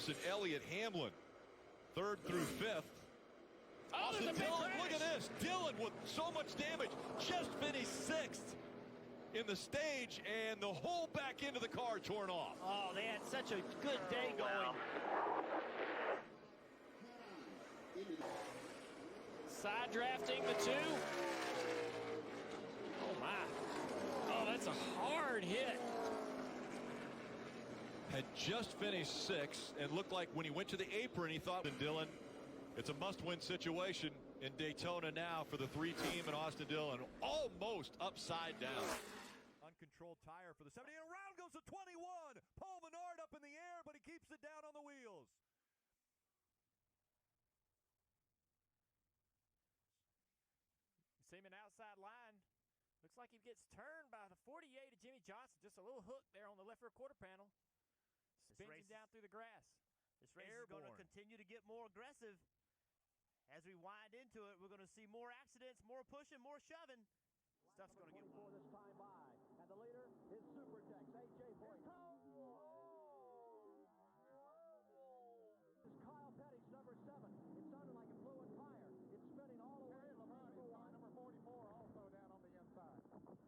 Larson, Elliott, Hamlin, 3rd through 5th. Austin Dillon, look at this. Dillon with so much damage, just finished 6th in the stage, and the whole back end of the car torn off. Oh, they had such a good day going. Side drafting the 2. Oh, my. Oh, that's a hard hit. Had just finished 6th and looked like when he went to the apron, he thought, Dillon, it's a must-win situation in Daytona now for the 3 team and Austin Dillon almost upside down. Uncontrolled tire for the 70, and around goes the 21. Paul Menard up in the air, but he keeps it down on the wheels. You see him in outside line. Looks like he gets turned by the 48 of Jimmy Johnson. Just a little hook there on the left rear quarter panel. Spins him down through the grass. This race is going to continue to get more aggressive. As we wind into it, we're going to see more accidents, more pushing, more shoving. Stuff's going to get wild. This time by, and the leader is Supertex, AJ Boyd. It's Kyle Petty's number 7. It sounded like it blew in fire. It's spinning all the way to the line. Number 44 also down on the inside.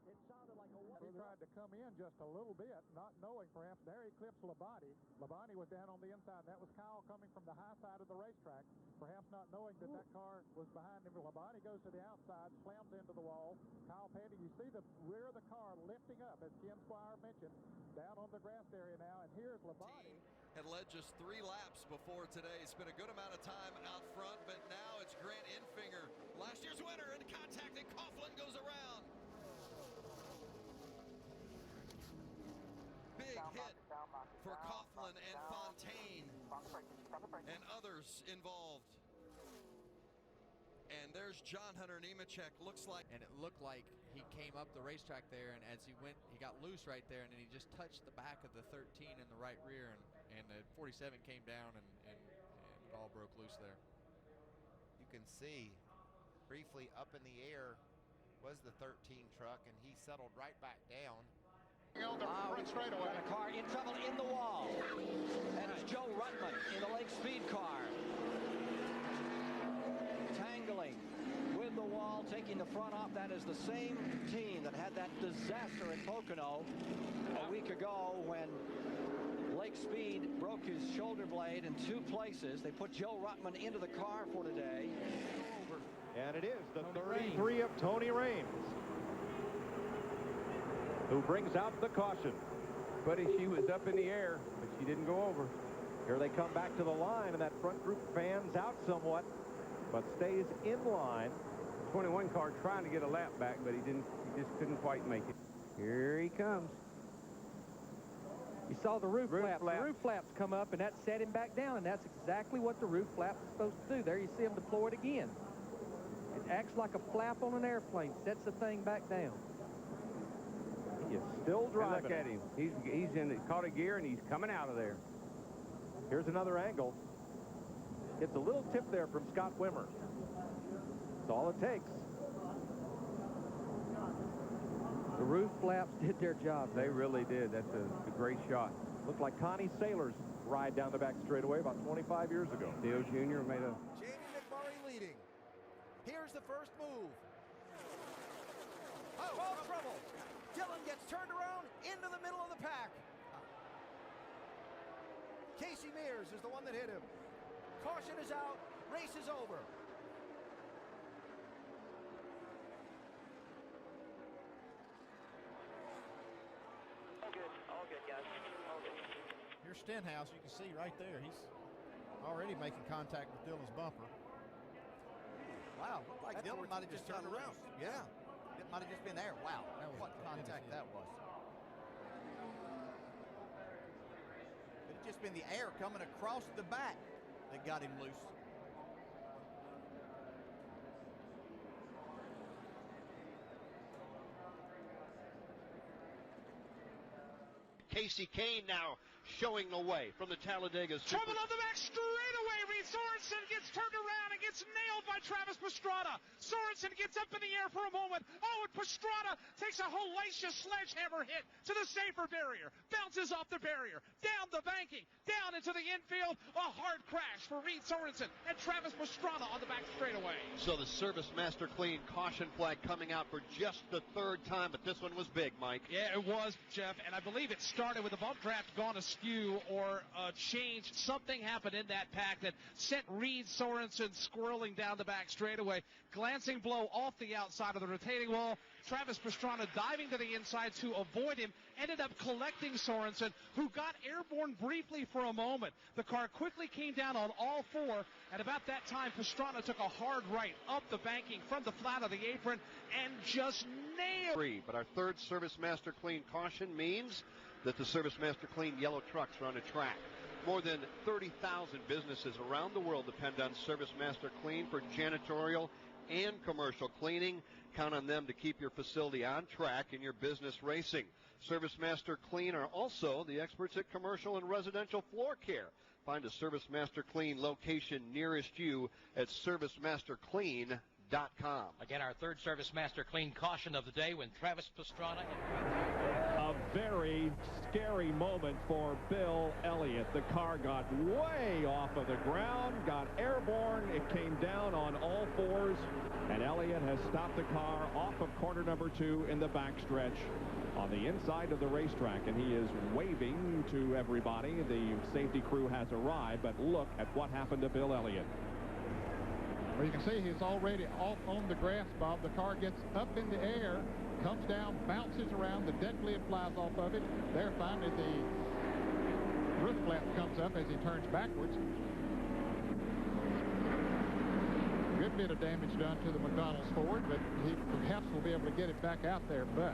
It sounded like a... He tried to come in just a little bit, not knowing perhaps there he clips Labonte. Labonte was down on the inside. That was Kyle coming from the high side of the racetrack, perhaps not knowing that that car was behind him. Labonte goes to the outside, slams into the wall. Kyle Petty, you see the rear of the car lifting up, as Ken Squire mentioned, down on the grass area now, and here's Labonte. Had led just 3 laps before today. Spent a good amount of time out front, but now it's Grant Enfinger, last year's winner, in contact, and Coughlin goes around. Big hit for Coughlin and Fontaine and others involved. And there's John Hunter Nemechek, looks like. And it looked like he came up the racetrack there, and as he went, he got loose right there, and then he just touched the back of the 13 in the right rear, and the 47 came down, and it all broke loose there. You can see briefly up in the air was the 13 truck, and he settled right back down. And a car in trouble in the wall. And it's Joe Ruttman in the Lake Speed car. Tangling with the wall, taking the front off. That is the same team that had that disaster at Pocono a week ago when Lake Speed broke his shoulder blade in 2 places. They put Joe Ruttman into the car for today. And it is the 33 of Tony Raines who brings out the caution. Buddy, she was up in the air, but she didn't go over. Here they come back to the line, and that front group fans out somewhat, but stays in line. 21 car trying to get a lap back, but he just couldn't quite make it. Here he comes. You saw the roof flap. The roof flaps come up, and that set him back down, and that's exactly what the roof flap is supposed to do. There you see him deploy it again. It acts like a flap on an airplane, sets the thing back down. He is still driving. And look at him. He's in the caught a gear, and he's coming out of there. Here's another angle. It's a little tip there from Scott Wimmer. That's all it takes. The roof flaps did their job. They really did. That's a great shot. Looked like Connie Saylor's ride down the back straightaway about 25 years ago. Theo Jr. made a... Jamie McMurray leading. Here's the first move. Oh, trouble. Dillon gets turned around into the middle of the pack. Casey Mears is the one that hit him. Caution is out. Race is over. All good, guys. All good. Here's Stenhouse. You can see right there. He's already making contact with Dillon's bumper. Wow, looked like Dillon might have just turned around. Yeah, it might have just been there. Wow, what contact that was. It had just been the air coming across the back that got him loose. Casey Kane now showing the way from the Talladega. Trouble on the back straightaway. Reed Sorensen gets turned around and gets nailed by Travis Pastrana. Sorensen gets up in the air for a moment. Oh, and Pastrana takes a hellacious sledgehammer hit to the safer barrier. Bounces off the barrier, down the banking, down into the infield. A hard crash for Reed Sorensen and Travis Pastrana on the back straightaway. So the Service Master Clean caution flag coming out for just the third time, but this one was big, Mike. Yeah, it was, Jeff, and I believe it started with the bump draft gone askew or changed. Something happened in that pack that sent Reed Sorensen squirreling down the back straightaway. Glancing blow off the outside of the retaining wall. Travis Pastrana diving to the inside to avoid him, ended up collecting Sorensen, who got airborne briefly for a moment. The car quickly came down on all four, and about that time, Pastrana took a hard right up the banking from the flat of the apron and just nailed. But our third Service Master Clean caution means that the Service Master Clean yellow trucks are on a track. More than 30,000 businesses around the world depend on Service Master Clean for janitorial and commercial cleaning. Count on them to keep your facility on track in your business racing. Service Master Clean are also the experts at commercial and residential floor care. Find a Service Master Clean location nearest you at ServiceMasterClean.com. Again, our third Service Master Clean caution of the day when Travis Pastrana. A very scary moment for Bill Elliott. The car got way off of the ground, got airborne. It came down on all fours, and Elliott has stopped the car off of corner number 2 in the backstretch on the inside of the racetrack, and he is waving to everybody. The safety crew has arrived, but look at what happened to Bill Elliott. Well, you can see he's already off on the grass, Bob. The car gets up in the air, comes down, bounces around, the deck lid flies off of it. There, finally, the roof flap comes up as he turns backwards. Good bit of damage done to the McDonald's Ford, but he perhaps will be able to get it back out there. But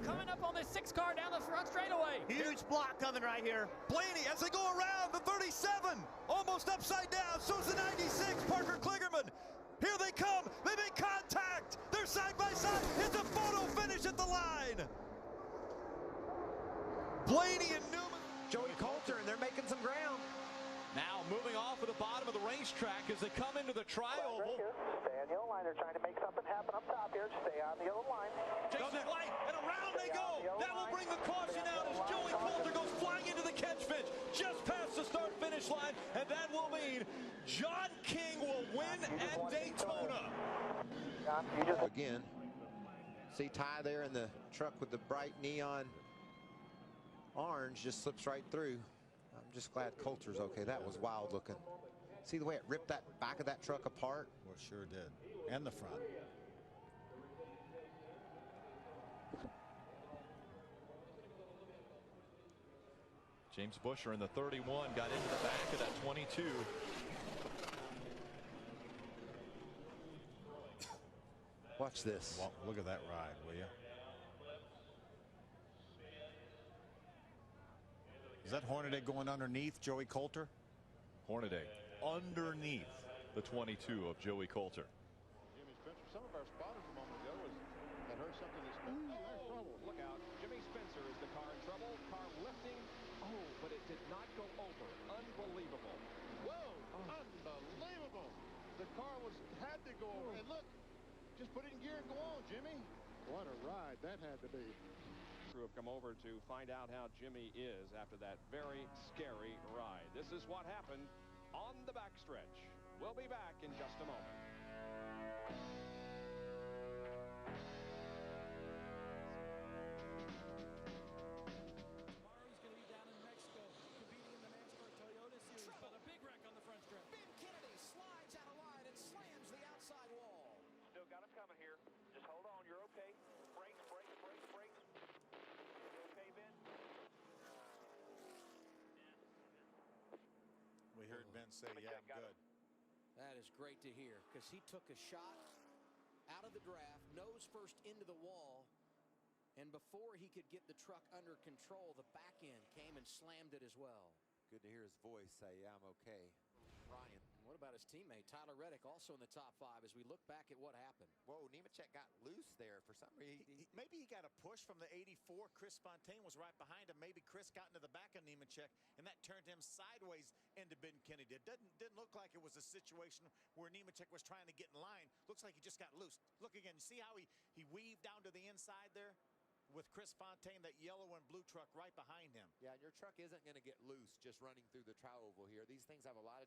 coming up on this 6 car down the front straightaway. Huge block coming right here. Blaney, as they go around, the 37, almost upside down, so's the 96, Parker Kligerman. Here they come, they make contact, they're side by side, it's a photo finish at the line. Blaney and Newman. Joey Coulter, and they're making some ground. Now moving off of the bottom of the racetrack as they come into the tri-oval. Stay on the yellow line. They're trying to make something happen up top here. Stay on the yellow line. Jason White, and around they go. That will bring the caution out as Joey Coulter goes flying into the catch fence just past the start-finish line, and that will mean John King will win at Daytona. Again, see Ty there in the truck with the bright neon orange just slips right through. I'm just glad Coulter's okay. That was wild looking. See the way it ripped that back of that truck apart? Well, it sure did. And the front. James Busher in the 31 got into the back of that 22. Watch this. Well, look at that ride, will you? Is that Hornaday going underneath Joey Coulter? Hornaday underneath the 22 of Joey Coulter. Jimmy Spencer, some of our spotters a moment ago had heard something that's there's trouble. Look out. Jimmy Spencer is the car in trouble. Car lifting. Oh, but it did not go over. Unbelievable. Whoa, unbelievable. The car had to go over. And look, just put it in gear and go on, Jimmy. What a ride that had to be. Crew have come over to find out how Jimmy is after that very scary ride. This is what happened on the backstretch. We'll be back in just a moment. Tomorrow he's going to be down in Mexico competing in the NASCAR Toyota Series, but a big wreck on the front stretch. Ben Kennedy slides out of line and slams the outside wall. Still got him coming here. Just hold on. You're okay. Brakes, brakes, brakes, brakes. You okay, Ben? We heard Ben say, yeah, I'm good. That is great to hear, because he took a shot out of the draft, nose first into the wall, and before he could get the truck under control, the back end came and slammed it as well. Good to hear his voice say, yeah, I'm okay. Ryan. What about his teammate, Tyler Reddick, also in the top 5 as we look back at what happened? Whoa, Nemechek got loose there for some reason. Maybe he got a push from the 84. Chris Fontaine was right behind him. Maybe Chris got into the back of Nemechek, and that turned him sideways into Ben Kennedy. It didn't look like it was a situation where Nemechek was trying to get in line. Looks like he just got loose. Look again. You see how he weaved down to the inside there? With Chris Fontaine, that yellow and blue truck right behind him. Yeah, and your truck isn't going to get loose just running through the tri-oval here. These things have a lot of